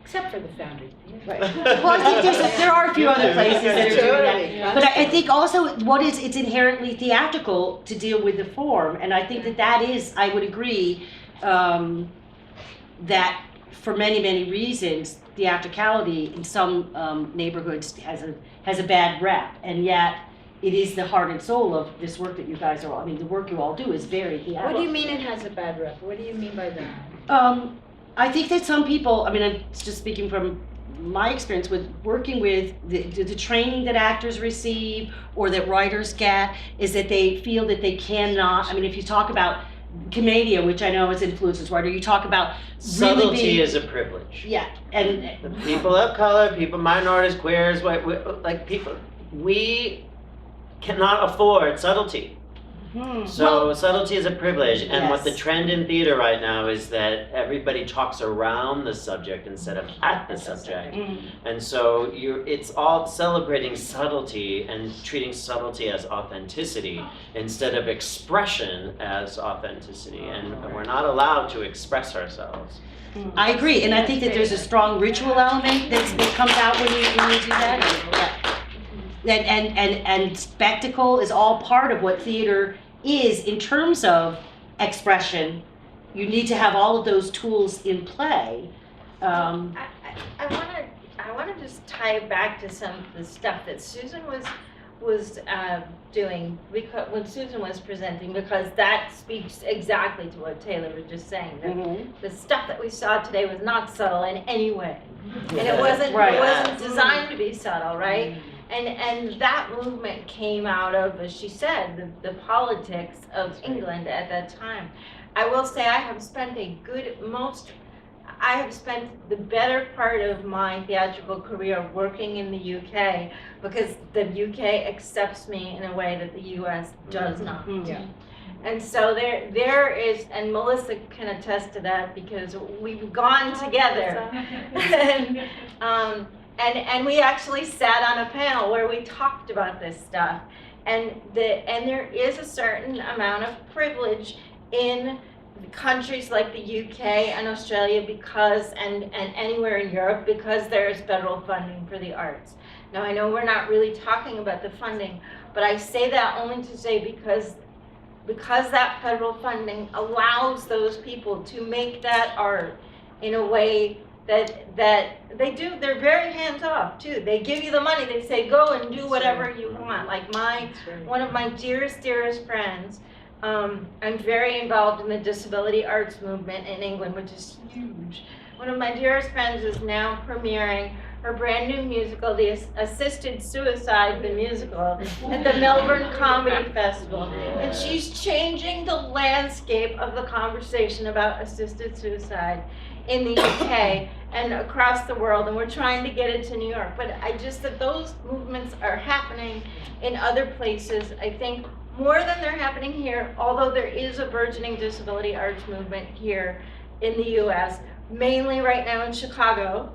Except for the Foundry. Right. Well, I think there are a few other places that are doing that. But I think also it's inherently theatrical to deal with the form, and I think that is, I would agree, that for many, many reasons, theatricality in some neighborhoods has a bad rep, and yet it is the heart and soul of this work that you guys are. I mean, the work you all do is very theatrical. What do you mean it has a bad rep? What do you mean by that? I think that some people, I mean, I'm just speaking from my experience with working with the training that actors receive or that writers get, is that they feel that they cannot, I mean, if you talk about Commedia, which I know is influences writer, you talk about really Subtlety is a privilege. Yeah, and The people of color, people, minorities, queers, white, people, we cannot afford subtlety. So subtlety is a privilege, and what the Yes. trend in theater right now is that everybody talks around the subject instead of at the subject. And so it's all celebrating subtlety and treating subtlety as authenticity instead of expression as authenticity, and we're not allowed to express ourselves. I agree, and I think that there's a strong ritual element that comes out when you do that. And spectacle is all part of what theater is in terms of expression. You need to have all of those tools in play. I want to just tie it back to some of the stuff that Susan was doing when Susan was presenting, because that speaks exactly to what Taylor was just saying. That the stuff that we saw today was not subtle in any way, and it wasn't designed to be subtle, right? And that movement came out of, as she said, the politics of England at that time. I will say I have spent the better part of my theatrical career working in the UK, because the UK accepts me in a way that the US does not. Yeah. And so there is, and Melissa can attest to that because we've gone together. And we actually sat on a panel where we talked about this stuff. And there is a certain amount of privilege in countries like the UK and Australia and anywhere in Europe, because there is federal funding for the arts. Now, I know we're not really talking about the funding, but I say that only to say because that federal funding allows those people to make that art in a way that they do. They're very hands off too. They give you the money. They say go and do whatever you want. Like one of my dearest friends. I'm very involved in the disability arts movement in England, which is huge. One of my dearest friends is now premiering her brand new musical, The Assisted Suicide, the musical, at the Melbourne Comedy Festival. And she's changing the landscape of the conversation about assisted suicide in the UK and across the world, and we're trying to get it to New York. But I just, that those movements are happening in other places, I think, more than they're happening here, although there is a burgeoning disability arts movement here in the US, mainly right now in Chicago,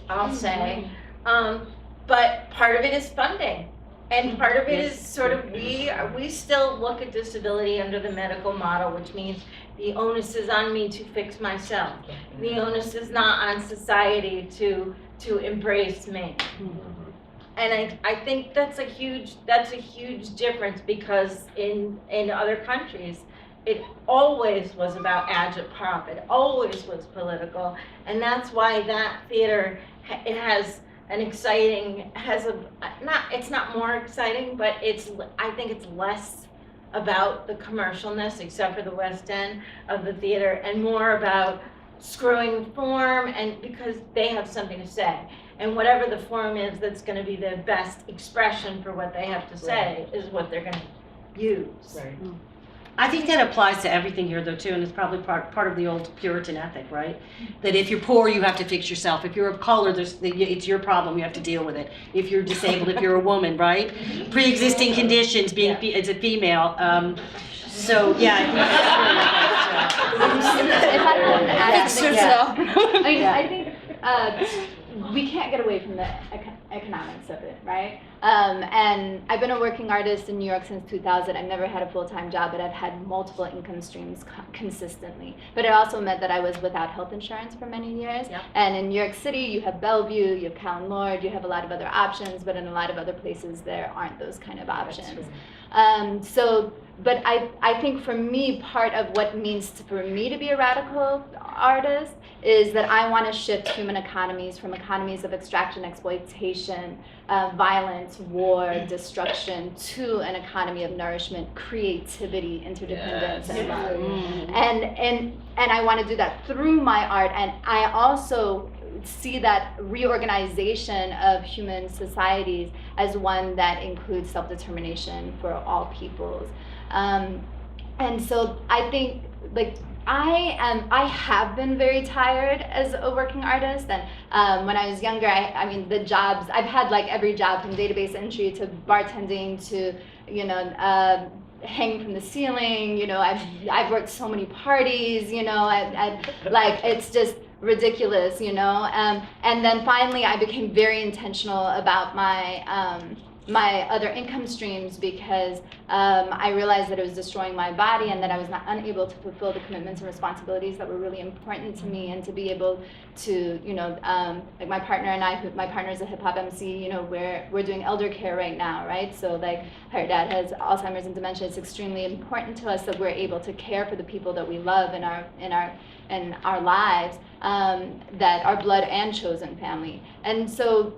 I'll say. But part of it is funding. And part of it is sort of, we still look at disability under the medical model, which means the onus is on me to fix myself. The onus is not on society to embrace me. And I think that's a huge difference, because in other countries, it always was about agitprop. It always was political, and that's why that theater, it has an exciting, it's not more exciting, but I think it's less about the commercialness, except for the West End of the theater, and more about screwing form, and because they have something to say. And whatever the form is that's going to be the best expression for what they have to say is what they're going to use. Right. I think that applies to everything here, though, too, and it's probably part of the old Puritan ethic, right? That if you're poor, you have to fix yourself. If you're of color, it's your problem. You have to deal with it. If you're disabled, if you're a woman, right? Pre-existing conditions, as a female. So yeah, I think that's I think we can't get away from the economics of it, right? And I've been a working artist in New York since 2000. I've never had a full-time job, but I've had multiple income streams consistently. But it also meant that I was without health insurance for many years. Yep. And in New York City, you have Bellevue, you have Callan Lord, you have a lot of other options, but in a lot of other places, there aren't those kind of options. But I think for me, part of what it means for me to be a radical artist is that I want to shift human economies from economies of extraction, exploitation, violence, war, destruction, to an economy of nourishment, creativity, interdependence, and love. And I want to do that through my art, and I also see that reorganization of human societies as one that includes self-determination for all peoples. And so I think, like, I have been very tired as a working artist, and when I was younger, I mean the jobs, I've had like every job from database entry to bartending to, hanging from the ceiling, I've worked so many parties, like it's just ridiculous, and then finally I became very intentional about my other income streams, because I realized that it was destroying my body, and that I was unable to fulfill the commitments and responsibilities that were really important to me, and to be able to, like my partner and I, my partner is a hip hop MC, we're doing elder care right now, right? So like her dad has Alzheimer's and dementia. It's extremely important to us that we're able to care for the people that we love in our lives, that are blood and chosen family. And so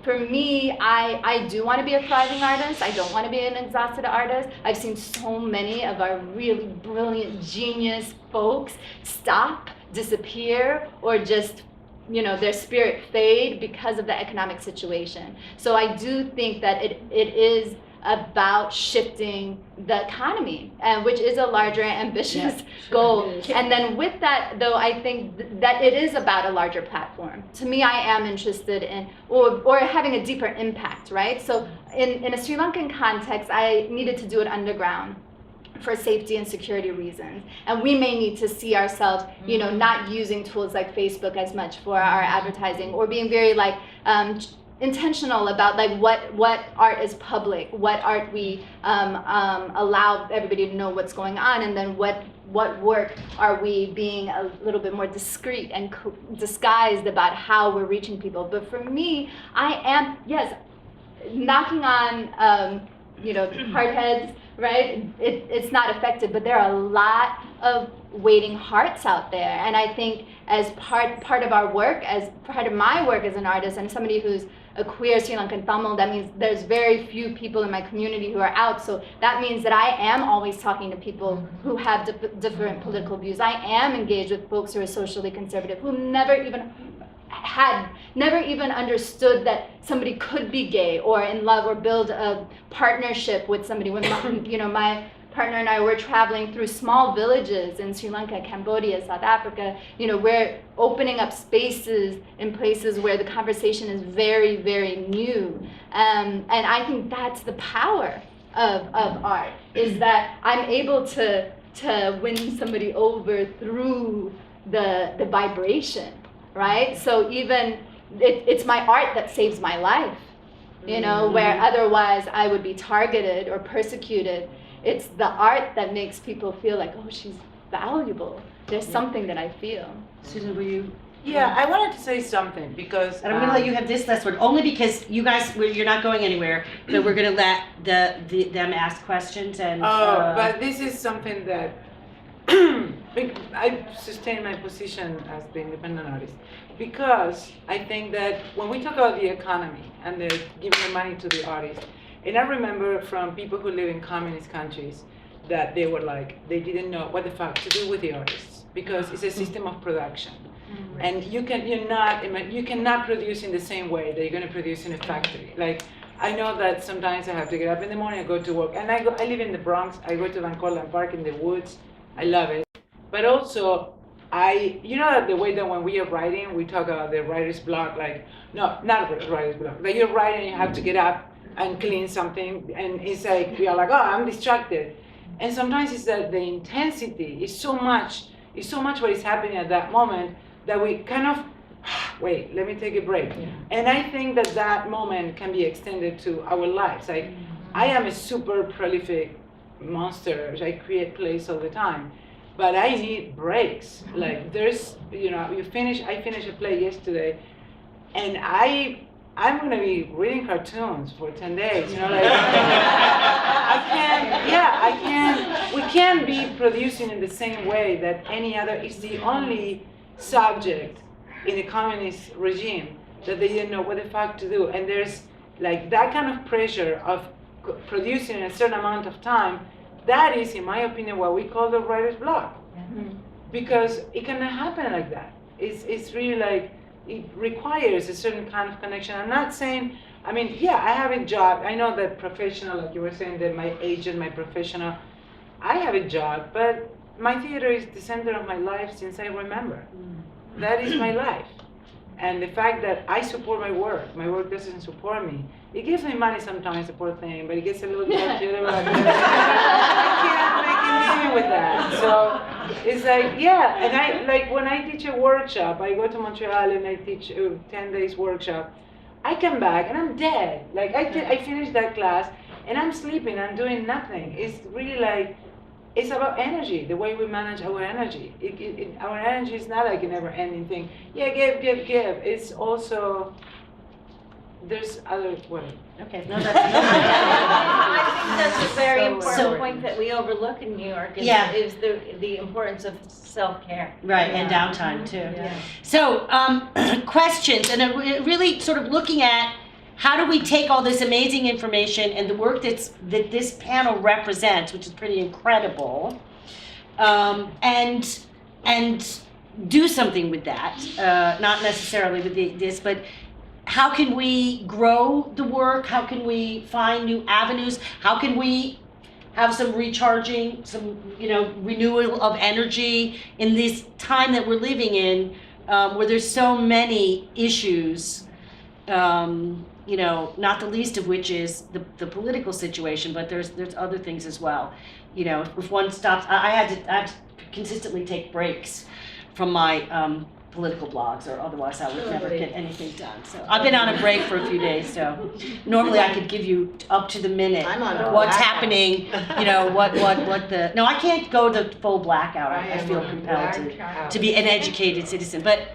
for me, I do want to be a thriving artist. I don't want to be an exhausted artist. I've seen so many of our really brilliant, genius folks stop, disappear, or just, their spirit fade because of the economic situation. So I do think that it is about shifting the economy, which is a larger, ambitious goal. And then with that, though, I think that it is about a larger platform. To me, I am interested in, or having a deeper impact, right? So in a Sri Lankan context, I needed to do it underground for safety and security reasons. And we may need to see ourselves, not using tools like Facebook as much for our advertising, or being very like, intentional about like what art is public, what art we allow everybody to know what's going on, and then what work are we being a little bit more discreet and disguised about how we're reaching people. But for me, I am, yes, knocking on hard heads, right? It's not effective, but there are a lot of waiting hearts out there. And I think as part of our work, as part of my work as an artist, and somebody who's a queer Sri Lankan Tamil, that means there's very few people in my community who are out. So that means that I am always talking to people who have different political views. I am engaged with folks who are socially conservative, who never even had never even understood that somebody could be gay or in love or build a partnership with somebody. When my partner and I were traveling through small villages in Sri Lanka, Cambodia, South Africa, we're opening up spaces in places where the conversation is very, very new. And I think that's the power of art, is that I'm able to win somebody over through the vibration, right? So even it's my art that saves my life, where otherwise I would be targeted or persecuted. It's the art that makes people feel like, oh, she's valuable. There's something that I feel. Susan, were you? Yeah, I wanted to say something because. And I'm gonna let you have this last word, only because you guys, you're not going anywhere, but we're gonna let them ask questions and. But this is something that I sustain my position as the independent artist because I think that when we talk about the economy and the giving the money to the artists, and I remember from people who live in communist countries that they were like, they didn't know what the fuck to do with the artists because it's a system of production. And you cannot produce in the same way that you're going to produce in a factory. Like, I know that sometimes I have to get up in the morning and go to work. And I live in the Bronx. I go to Van Cortlandt Park in the woods. I love it. But also, that the way that when we are writing, we talk about the writer's block, like, no, not writer's block. Like you're writing, you have to get up and clean something. And it's like, we are like, oh, I'm distracted. And sometimes it's that the intensity is so much what is happening at that moment that we kind of, wait, let me take a break. Yeah. And I think that moment can be extended to our lives. Like, I am a super prolific monster. I create plays all the time, but I need breaks. Like, there's, I finished a play yesterday, and I'm gonna be reading cartoons for 10 days, we can't be producing in the same way that any other, it's the only subject in a communist regime that they didn't know what the fuck to do. And there's like that kind of pressure of producing in a certain amount of time. That is, in my opinion, what we call the writer's block. Mm-hmm. Because it cannot happen like that. It's really like, it requires a certain kind of connection. I'm not saying, I have a job. I know that professional, like you were saying, that my agent, my professional, I have a job, but my theater is the center of my life since I remember. That is my life. And the fact that I support my work doesn't support me. It gives me money sometimes, the poor thing, but it gets a little bit I can't make a living with that. So it's like, yeah, and I, like when I teach a workshop, I go to Montreal and I teach a 10 days workshop, I come back and I'm dead. Like I finish that class and I'm sleeping, I'm doing nothing. It's really like, it's about energy, the way we manage our energy. Our energy is not like a never-ending thing. Yeah, give. It's also, there's other way. Okay, no, I think that's a very important point that we overlook in New York is the importance of self-care. Right, and downtime too. Yeah. So, questions, and really sort of looking at how do we take all this amazing information and the work that this panel represents, which is pretty incredible, and do something with that, not necessarily with this, but how can we grow the work? How can we find new avenues? How can we have some recharging, some renewal of energy in this time that we're living in, where there's so many issues, not the least of which is the political situation, but there's other things as well. If one stops, I have to consistently take breaks from my political blogs, or otherwise I would never get anything done. So I've been on a break for a few days, so normally I could give you up to the minute what's happening, no, I can't go the full blackout. I feel compelled to be an educated citizen. But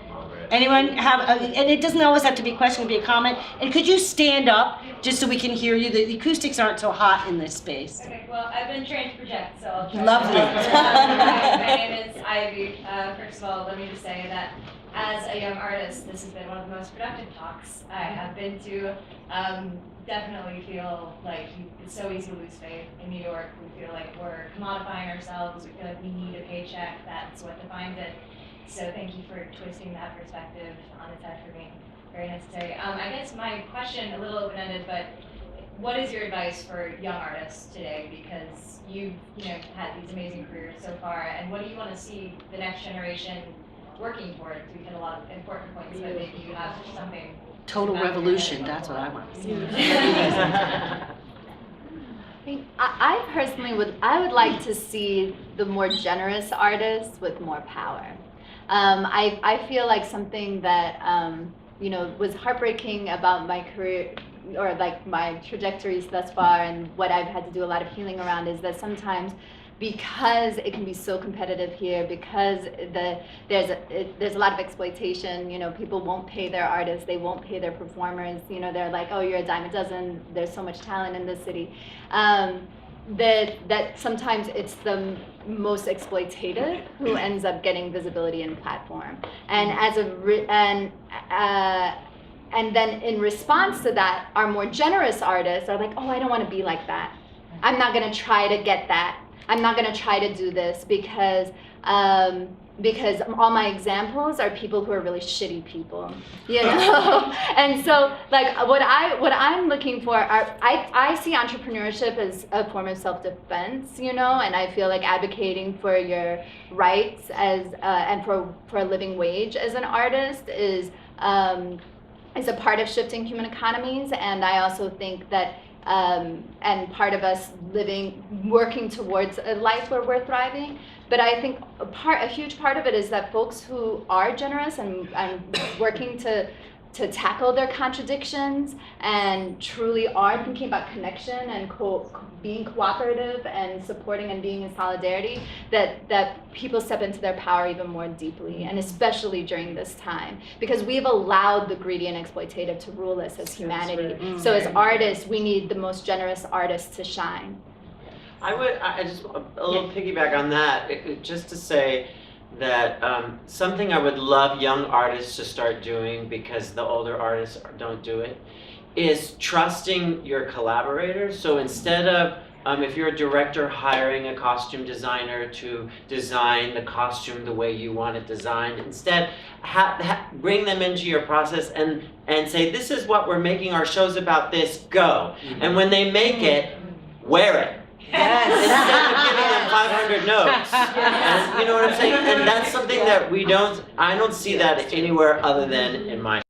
anyone have, and it doesn't always have to be a question, it can be a comment. And could you stand up just so we can hear you? The acoustics aren't so hot in this space. Okay, well, I've been trained to project, so I'll try. Lovely. My name is Ivy. First of all, let me just say that as a young artist, this has been one of the most productive talks I have been to. Definitely feel like it's so easy to lose faith in New York. We feel like we're commodifying ourselves. We feel like we need a paycheck. That's what defines it. So thank you for twisting that perspective on its head for me. Very necessary. I guess my question, a little open-ended, but what is your advice for young artists today? Because you've had these amazing careers so far, and what do you want to see the next generation working towards? We've hit a lot of important points, but maybe you have something. Total revolution, that's what I want to see. I personally would like to see the more generous artists with more power. I feel like something that was heartbreaking about my career, or like my trajectories thus far, and what I've had to do a lot of healing around, is that sometimes, because it can be so competitive here, because there's a lot of exploitation, people won't pay their artists, they won't pay their performers, they're like, oh, you're a dime a dozen, there's so much talent in this city, that sometimes it's the most exploitative who ends up getting visibility and platform. And and then in response to that, our more generous artists are like, oh, I don't want to be like that. I'm not going to try to get that. I'm not going to try to do this because all my examples are people who are really shitty people, And so, like, what I'm looking for are, I see entrepreneurship as a form of self-defense, and I feel like advocating for your rights as and for a living wage as an artist is a part of shifting human economies. And I also think that and part of us working towards a life where we're thriving. But I think a huge part of it is that folks who are generous and working to tackle their contradictions and truly are thinking about connection and being cooperative and supporting and being in solidarity, that people step into their power even more deeply, and especially during this time, because we've allowed the greedy and exploitative to rule us as humanity. So as artists, we need the most generous artists to shine. I just a little piggyback on that, just to say that something I would love young artists to start doing, because the older artists don't do it, is trusting your collaborators. So instead of, if you're a director, hiring a costume designer to design the costume the way you want it designed, instead bring them into your process and say, this is what we're making our shows about, this, go. And when they make it, wear it. Yes. Instead of giving them 500 notes. And you know what I'm saying? And that's something that I don't see that anywhere other than in my